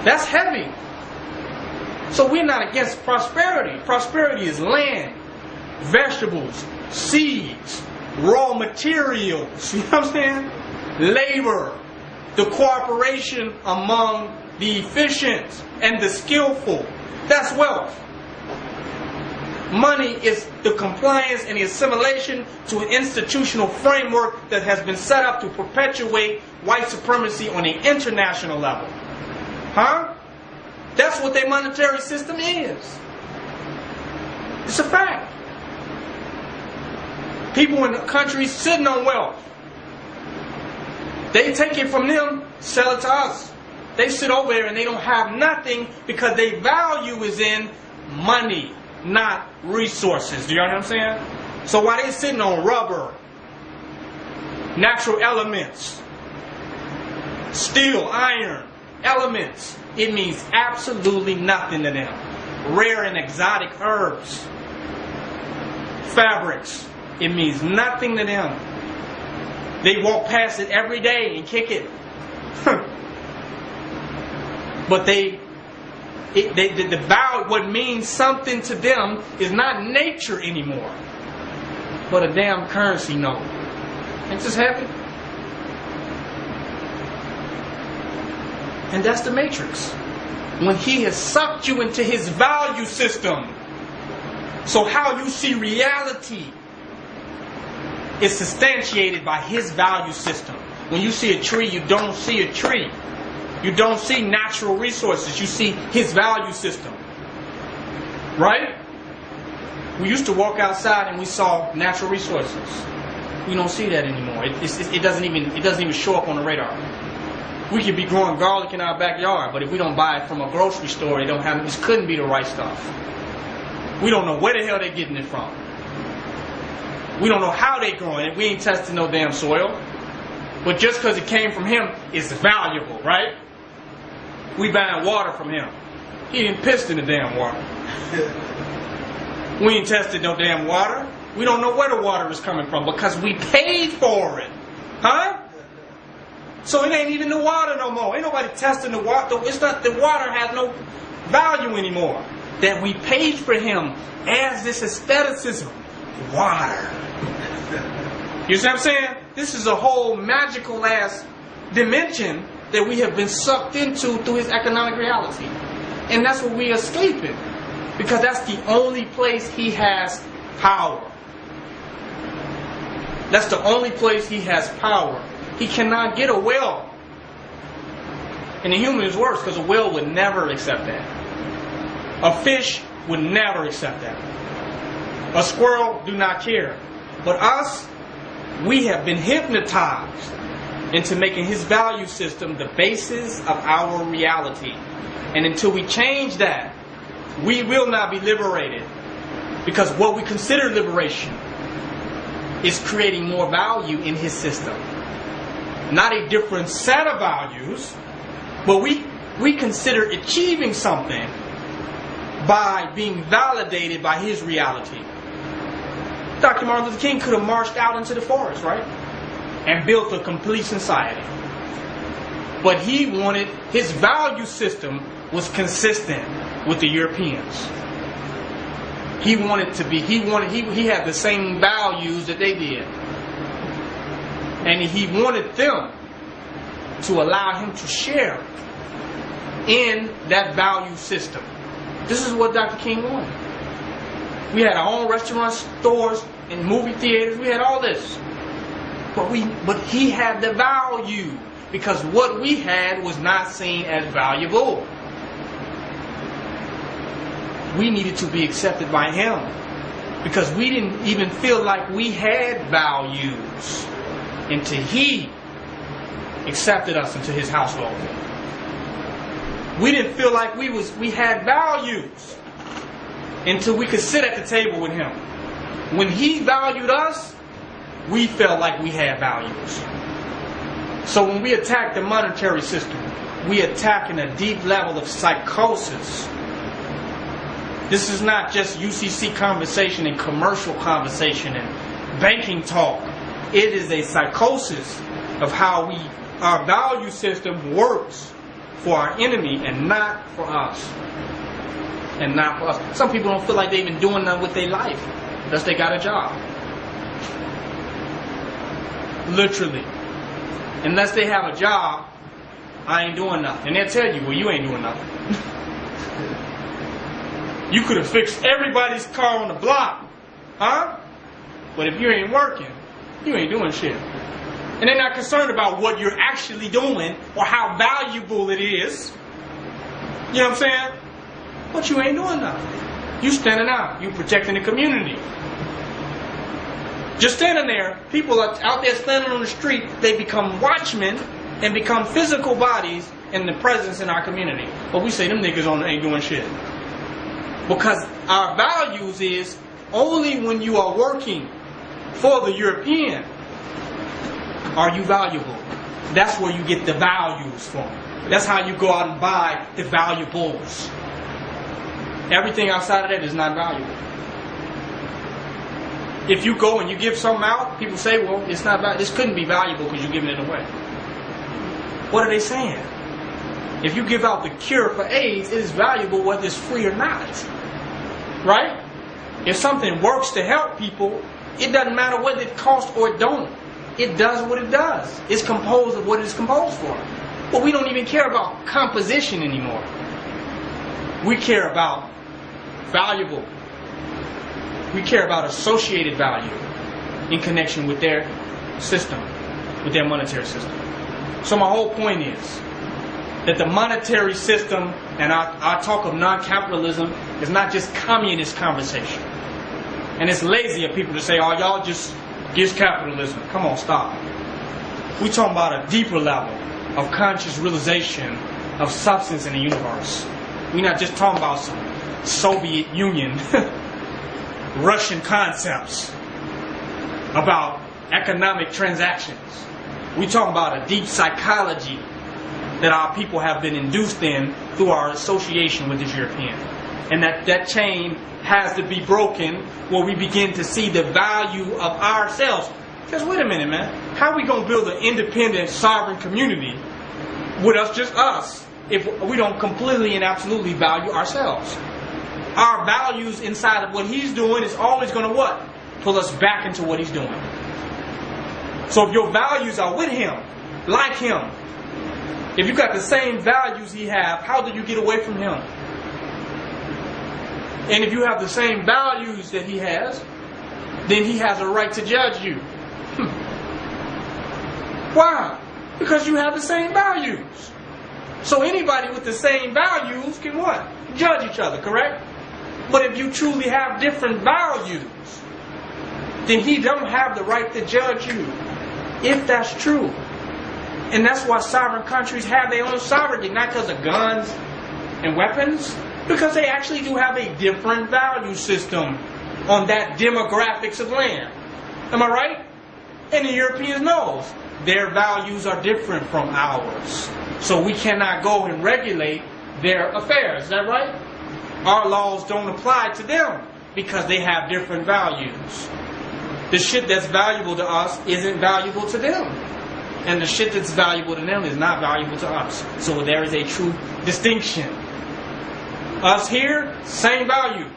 That's heavy. So we're not against prosperity. Prosperity is land, vegetables, seeds, raw materials, you know what I'm saying? Labor, the cooperation among the efficient and the skillful. That's wealth. Money is the compliance and the assimilation to an institutional framework that has been set up to perpetuate white supremacy on an international level. Huh? That's what their monetary system is. It's a fact. People in the country sitting on wealth. They take it from them, sell it to us. They sit over there and they don't have nothing because their value is in money, not resources. Do you know what I'm saying? So while they're sitting on rubber, natural elements, steel, iron, elements, it means absolutely nothing to them. Rare and exotic herbs, fabrics, it means nothing to them. They walk past it every day and kick it. But the value, what means something to them is not nature anymore, but a damn currency note. Ain't this heavy? And that's the matrix. When he has sucked you into his value system, so how you see reality is substantiated by his value system. When you see a tree, you don't see a tree. You don't see natural resources. You see his value system. Right? We used to walk outside and we saw natural resources. We don't see that anymore. It doesn't even show up on the radar. We could be growing garlic in our backyard, but if we don't buy it from a grocery store, it couldn't be the right stuff. We don't know where the hell they're getting it from. We don't know how they're growing it. We ain't testing no damn soil. But just because it came from him, it's valuable, right? We buying water from him. He didn't piss in the damn water. We ain't tested no damn water. We don't know where the water is coming from because we paid for it. Huh? So it ain't even the water no more. Ain't nobody testing the water. It's not, the water has no value anymore. That we paid for him as this aestheticism. Water. You see what I'm saying? This is a whole magical ass dimension that we have been sucked into through his economic reality. And that's what we're escaping. Because that's the only place he has power. That's the only place he has power. He cannot get a whale. And the human is worse because a whale would never accept that. A fish would never accept that. A squirrel do not care. But us, we have been hypnotized into making his value system the basis of our reality. And until we change that, we will not be liberated. Because what we consider liberation is creating more value in his system. Not a different set of values, but we consider achieving something by being validated by his reality. Dr. Martin Luther King could have marched out into the forest, right? And built a complete society. But he wanted, his value system was consistent with the Europeans. He wanted to be, he had the same values that they did. And he wanted them to allow him to share in that value system. This is what Dr. King wanted. We had our own restaurants, stores, and movie theaters. We had all this. But he had the value. Because what we had was not seen as valuable. We needed to be accepted by him. Because we didn't even feel like we had values until he accepted us into his household. We didn't feel like we had values until we could sit at the table with him. When he valued us, we felt like we had values. So when we attack the monetary system, we attack in a deep level of psychosis. This is not just UCC conversation and commercial conversation and banking talk. It is a psychosis of how our value system works for our enemy and not for us. And not for us. Some people don't feel like they've been doing nothing with their life unless they got a job. Literally. Unless they have a job, I ain't doing nothing. And they'll tell you, well, you ain't doing nothing. You could have fixed everybody's car on the block. Huh? But if you ain't working, you ain't doing shit. And they're not concerned about what you're actually doing or how valuable it is. You know what I'm saying? But you ain't doing nothing. You standing out. You protecting the community. Just standing there, people are out there standing on the street, they become watchmen and become physical bodies in the presence in our community. But we say them niggas ain't doing shit. Because our values is only when you are working for the European are you valuable. That's where you get the values from. That's how you go out and buy the valuables. Everything outside of that is not valuable. If you go and you give something out, people say, well, it's not valuable. This couldn't be valuable because you're giving it away. What are they saying? If you give out the cure for AIDS, it is valuable whether it's free or not. Right? If something works to help people, it doesn't matter whether it costs or it don't. It does what it does. It's composed of what it's composed for. But we don't even care about composition anymore. We care about valuable. We care about associated value in connection with their system, with their monetary system. So my whole point is that the monetary system, and our talk of non-capitalism, is not just communist conversation. And it's lazy of people to say, oh, y'all just against capitalism. Come on, stop. We're talking about a deeper level of conscious realization of substance in the universe. We're not just talking about some Soviet Union, Russian concepts about economic transactions. We're talking about a deep psychology that our people have been induced in through our association with this European. And that chain has to be broken where we begin to see the value of ourselves. Because wait a minute, man. How are we going to build an independent, sovereign community with us, just us, if we don't completely and absolutely value ourselves? Our values inside of what he's doing is always going to what? Pull us back into what he's doing. So if your values are with him, like him, if you got the same values he have, how do you get away from him? And if you have the same values that he has, then he has a right to judge you. Why? Because you have the same values. So anybody with the same values can what? Judge each other, correct? But if you truly have different values, then he don't have the right to judge you. If that's true. And that's why sovereign countries have their own sovereignty, not because of guns and weapons, because they actually do have a different value system on that demographics of land. Am I right? And the Europeans knows their values are different from ours. So we cannot go and regulate their affairs. Is that right? Our laws don't apply to them because they have different values. The shit that's valuable to us isn't valuable to them. And the shit that's valuable to them is not valuable to us. So there is a true distinction. Us here, same values.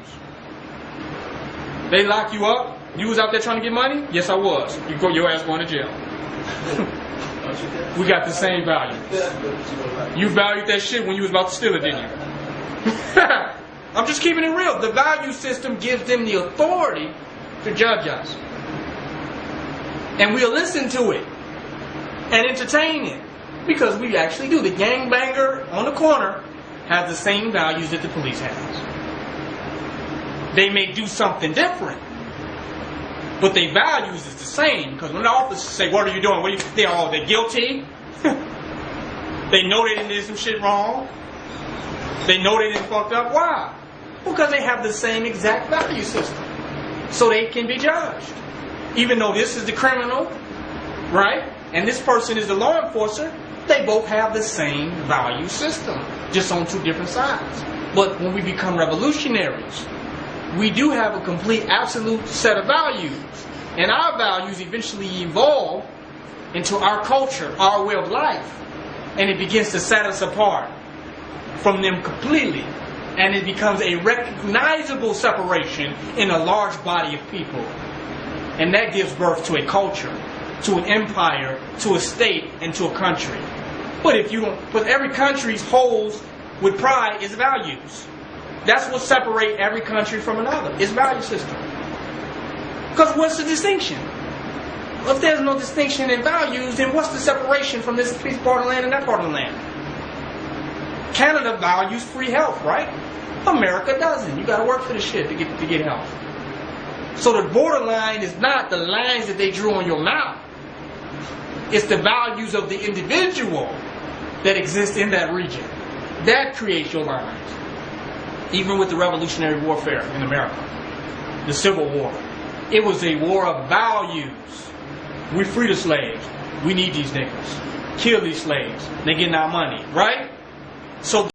They lock you up. You was out there trying to get money? Yes, I was. Your ass going to jail. We got the same values. You valued that shit when you was about to steal it, didn't you? I'm just keeping it real. The value system gives them the authority to judge us. And we'll listen to it and entertain it. Because we actually do. The gangbanger on the corner has the same values that the police has. They may do something different, but their values is the same. Because when the officers say, what are you doing? They're guilty. They know they did some shit wrong. They know they didn't fucked up. Why? Because they have the same exact value system. So they can be judged. Even though this is the criminal, right? And this person is the law enforcer, they both have the same value system. Just on two different sides. But when we become revolutionaries, we do have a complete, absolute set of values. And our values eventually evolve into our culture, our way of life. and it begins to set us apart from them completely. And it becomes a recognizable separation in a large body of people. And that gives birth to a culture, to an empire, to a state, and to a country. But every country's holds with pride is values. That's what separates every country from another. It's value system. Because what's the distinction? Well, if there's no distinction in values, then what's the separation from this part of the land and that part of the land? Canada values free health, right? America doesn't. You got to work for the shit to get health. So the borderline is not the lines that they drew on your map. It's the values of the individual that exist in that region. That creates your lines. Even with the Revolutionary Warfare in America, the Civil War, it was a war of values. We free the slaves. We need these niggas. Kill these slaves. They're getting our money, right? So